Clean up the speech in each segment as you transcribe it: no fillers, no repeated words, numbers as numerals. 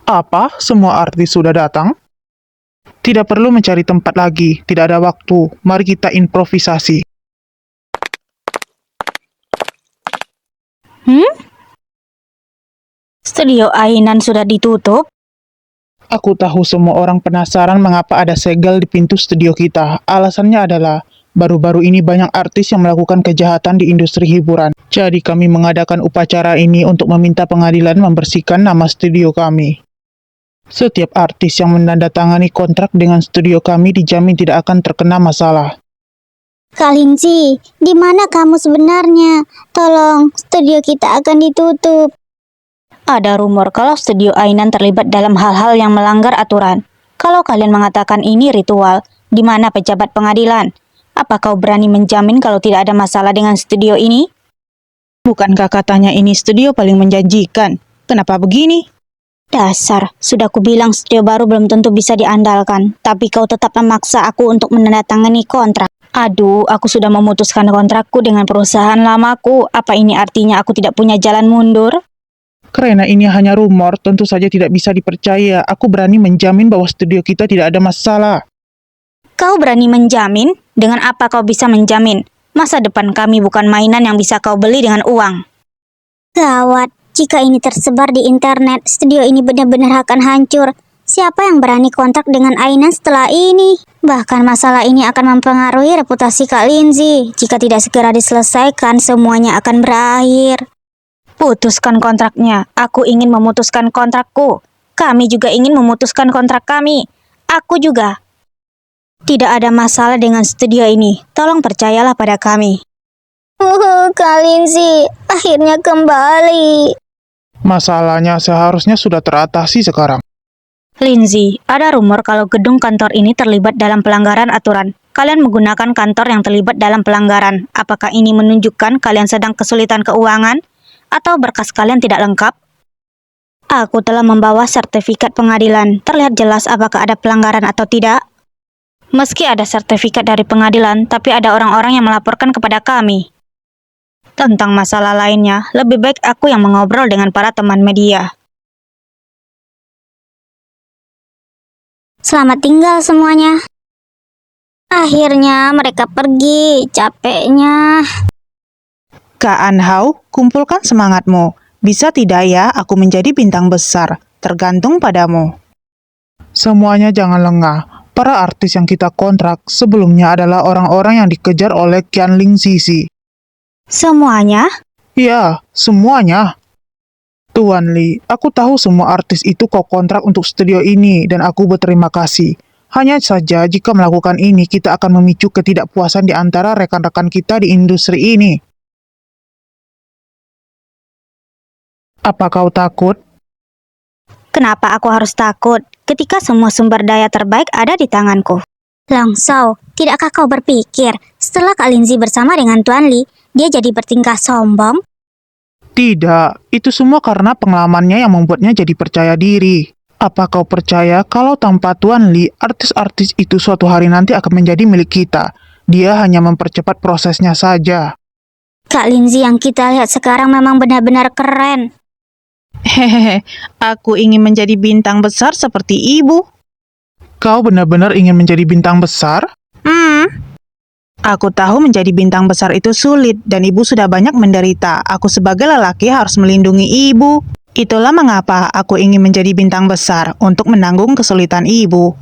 Apa? Semua artis sudah datang? Tidak perlu mencari tempat lagi, tidak ada waktu. Mari kita improvisasi. Hmm? Studio Ainan sudah ditutup? Aku tahu semua orang penasaran mengapa ada segel di pintu studio kita. Alasannya adalah, baru-baru ini banyak artis yang melakukan kejahatan di industri hiburan. Jadi kami mengadakan upacara ini untuk meminta pengadilan membersihkan nama studio kami. Setiap artis yang menandatangani kontrak dengan studio kami dijamin tidak akan terkena masalah. Kak Lindsay, di mana kamu sebenarnya? Tolong, studio kita akan ditutup. Ada rumor kalau studio Ainan terlibat dalam hal-hal yang melanggar aturan. Kalau kalian mengatakan ini ritual, di mana pejabat pengadilan? Apa kau berani menjamin kalau tidak ada masalah dengan studio ini? Bukankah katanya ini studio paling menjanjikan? Kenapa begini? Dasar, sudah kubilang studio baru belum tentu bisa diandalkan, tapi kau tetap memaksa aku untuk menandatangani kontrak. Aduh, aku sudah memutuskan kontrakku dengan perusahaan lamaku. Apa ini artinya aku tidak punya jalan mundur? Karena ini hanya rumor, tentu saja tidak bisa dipercaya. Aku berani menjamin bahwa studio kita tidak ada masalah. Kau berani menjamin? Dengan apa kau bisa menjamin? Masa depan kami bukan mainan yang bisa kau beli dengan uang. Gawat, jika ini tersebar di internet, studio ini benar-benar akan hancur. Siapa yang berani kontrak dengan Ainan setelah ini? Bahkan masalah ini akan mempengaruhi reputasi Kak Lindsay. Jika tidak segera diselesaikan, semuanya akan berakhir. Putuskan kontraknya. Aku ingin memutuskan kontrakku. Kami juga ingin memutuskan kontrak kami. Aku juga. Tidak ada masalah dengan studio ini. Tolong percayalah pada kami. Kak Lindsay, akhirnya kembali. Masalahnya seharusnya sudah teratasi sekarang. Lindsay, ada rumor kalau gedung kantor ini terlibat dalam pelanggaran aturan. Kalian menggunakan kantor yang terlibat dalam pelanggaran. Apakah ini menunjukkan kalian sedang kesulitan keuangan? Atau berkas kalian tidak lengkap? Aku telah membawa sertifikat pengadilan. Terlihat jelas apakah ada pelanggaran atau tidak. Meski ada sertifikat dari pengadilan, tapi ada orang-orang yang melaporkan kepada kami. Tentang masalah lainnya, lebih baik aku yang mengobrol dengan para teman media. Selamat tinggal semuanya. Akhirnya mereka pergi, capeknya. Kak Anhau, kumpulkan semangatmu. Bisa tidak ya aku menjadi bintang besar? Tergantung padamu. Semuanya jangan lengah. Para artis yang kita kontrak sebelumnya adalah orang-orang yang dikejar oleh Qianling Sisi. Semuanya? Ya, semuanya. Tuan Lee, aku tahu semua artis itu kau kontrak untuk studio ini dan aku berterima kasih. Hanya saja jika melakukan ini kita akan memicu ketidakpuasan di antara rekan-rekan kita di industri ini. Apa kau takut? Kenapa aku harus takut ketika semua sumber daya terbaik ada di tanganku? Langsau, tidakkah kau berpikir setelah Kak Lindsay bersama dengan Tuan Lee, dia jadi bertingkah sombong? Tidak, itu semua karena pengalamannya yang membuatnya jadi percaya diri. Apa kau percaya kalau tanpa Tuan Lee, artis-artis itu suatu hari nanti akan menjadi milik kita? Dia hanya mempercepat prosesnya saja. Kak Lindsay yang kita lihat sekarang memang benar-benar keren. Hehehe, aku ingin menjadi bintang besar seperti ibu. Kau benar-benar ingin menjadi bintang besar? Aku tahu menjadi bintang besar itu sulit dan ibu sudah banyak menderita. Aku sebagai lelaki harus melindungi ibu. Itulah mengapa aku ingin menjadi bintang besar untuk menanggung kesulitan ibu.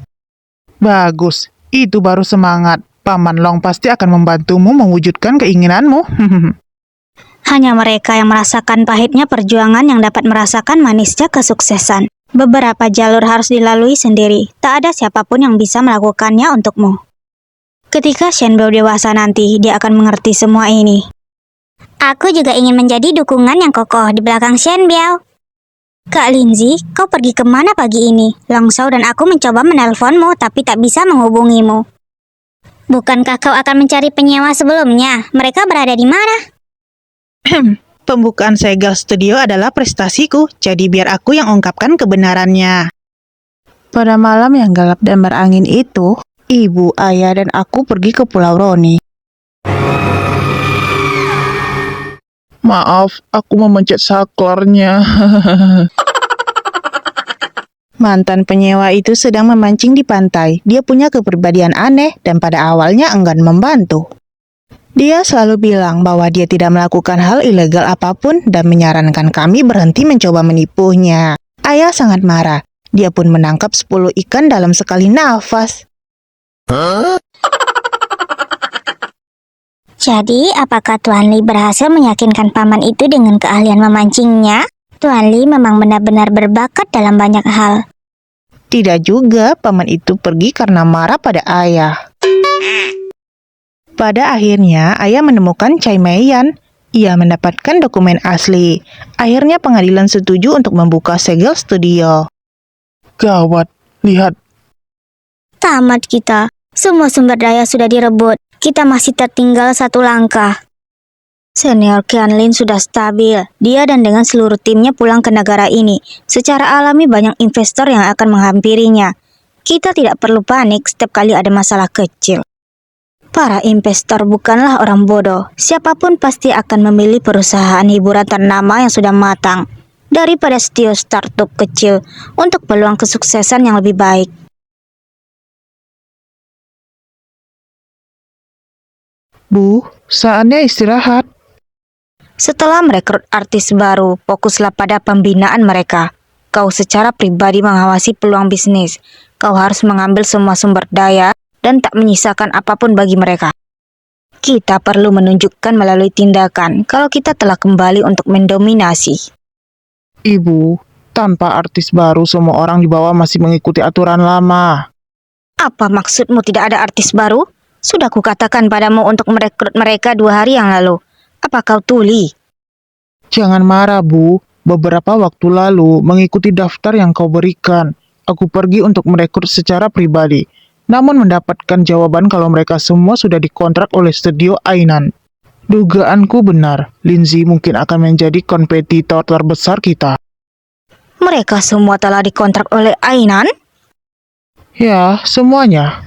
Bagus, itu baru semangat. Paman Long pasti akan membantumu mewujudkan keinginanmu. Hanya mereka yang merasakan pahitnya perjuangan yang dapat merasakan manisnya kesuksesan. Beberapa jalur harus dilalui sendiri. Tak ada siapapun yang bisa melakukannya untukmu. Ketika Shenbao dewasa nanti, dia akan mengerti semua ini. Aku juga ingin menjadi dukungan yang kokoh di belakang Shenbao. Kak Lindsay, kau pergi kemana pagi ini? Langsau dan aku mencoba menelponmu, tapi tak bisa menghubungimu. Bukankah kau akan mencari penyewa sebelumnya? Mereka berada di mana? Pembukaan segel studio adalah prestasiku, jadi biar aku yang ungkapkan kebenarannya. Pada malam yang gelap dan berangin itu, ibu, ayah, dan aku pergi ke Pulau Roni. Maaf, aku memencet saklarnya. Mantan penyewa itu sedang memancing di pantai. Dia punya kepribadian aneh dan pada awalnya enggan membantu. Dia selalu bilang bahwa dia tidak melakukan hal ilegal apapun dan menyarankan kami berhenti mencoba menipunya. Ayah sangat marah. Dia pun menangkap 10 ikan dalam sekali nafas. Jadi, apakah Tuan Li berhasil meyakinkan paman itu dengan keahlian memancingnya? Tuan Li memang benar-benar berbakat dalam banyak hal. Tidak juga, paman itu pergi karena marah pada ayah. Pada akhirnya, ayah menemukan Chai Meiyan. Ia mendapatkan dokumen asli. Akhirnya pengadilan setuju untuk membuka segel studio. Gawat, lihat. Tamat kita. Semua sumber daya sudah direbut. Kita masih tertinggal satu langkah. Senior Qianlin sudah stabil. Dia dan dengan seluruh timnya pulang ke negara ini. Secara alami banyak investor yang akan menghampirinya. Kita tidak perlu panik setiap kali ada masalah kecil. Para investor bukanlah orang bodoh. Siapapun pasti akan memilih perusahaan hiburan ternama yang sudah matang daripada studio startup kecil untuk peluang kesuksesan yang lebih baik. Bu, saatnya istirahat. Setelah merekrut artis baru, fokuslah pada pembinaan mereka. Kau secara pribadi mengawasi peluang bisnis. Kau harus mengambil semua sumber daya dan tak menyisakan apapun bagi mereka. Kita perlu menunjukkan melalui tindakan kalau kita telah kembali untuk mendominasi. Ibu, tanpa artis baru semua orang di bawah masih mengikuti aturan lama. Apa maksudmu tidak ada artis baru? Sudah kukatakan padamu untuk merekrut mereka 2 hari yang lalu. Apa kau tuli? Jangan marah, Bu. Beberapa waktu lalu, mengikuti daftar yang kau berikan, aku pergi untuk merekrut secara pribadi. Namun mendapatkan jawaban kalau mereka semua sudah dikontrak oleh studio Ainan. Dugaanku benar, Lindsay mungkin akan menjadi kompetitor terbesar kita. Mereka semua telah dikontrak oleh Ainan? Ya, semuanya.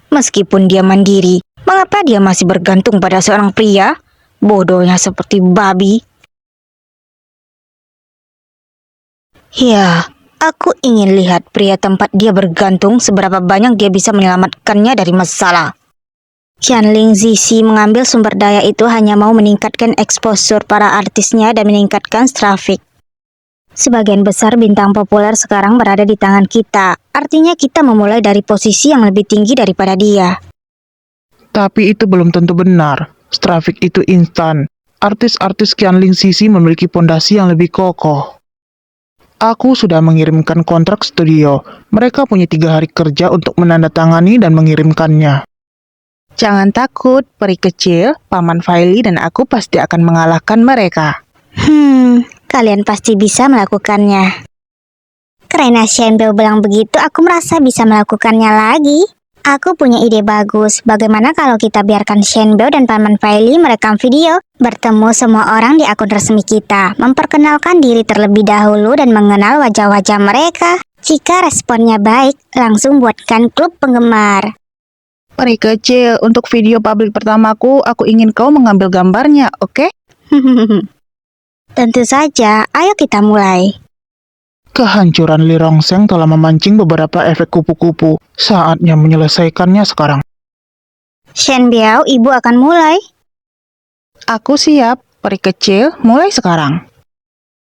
Meskipun dia mandiri, mengapa dia masih bergantung pada seorang pria? Bodohnya seperti babi. Ya, aku ingin lihat pria tempat dia bergantung seberapa banyak dia bisa menyelamatkannya dari masalah. Qianling Zizi mengambil sumber daya itu hanya mau meningkatkan exposure para artisnya dan meningkatkan traffic. Sebagian besar bintang populer sekarang berada di tangan kita. Artinya kita memulai dari posisi yang lebih tinggi daripada dia. Tapi itu belum tentu benar. Traffic itu instan. Artis-artis Qianling Sisi memiliki pondasi yang lebih kokoh. Aku sudah mengirimkan kontrak studio. Mereka punya 3 hari kerja untuk menandatangani dan mengirimkannya. Jangan takut, peri kecil, Paman Faili dan aku pasti akan mengalahkan mereka. Kalian pasti bisa melakukannya. Karena Shenbeo bilang begitu, aku merasa bisa melakukannya lagi. Aku punya ide bagus. Bagaimana kalau kita biarkan Shenbeo dan Paman Faili merekam video, bertemu semua orang di akun resmi kita, memperkenalkan diri terlebih dahulu dan mengenal wajah-wajah mereka. Jika responnya baik, langsung buatkan klub penggemar. Peri kecil, untuk video publik pertamaku, aku ingin kau mengambil gambarnya, oke? Tentu saja, ayo kita mulai. Kehancuran Li Rongseng telah memancing beberapa efek kupu-kupu. Saatnya menyelesaikannya sekarang. Shenbiao, ibu akan mulai. Aku siap, peri kecil, mulai sekarang.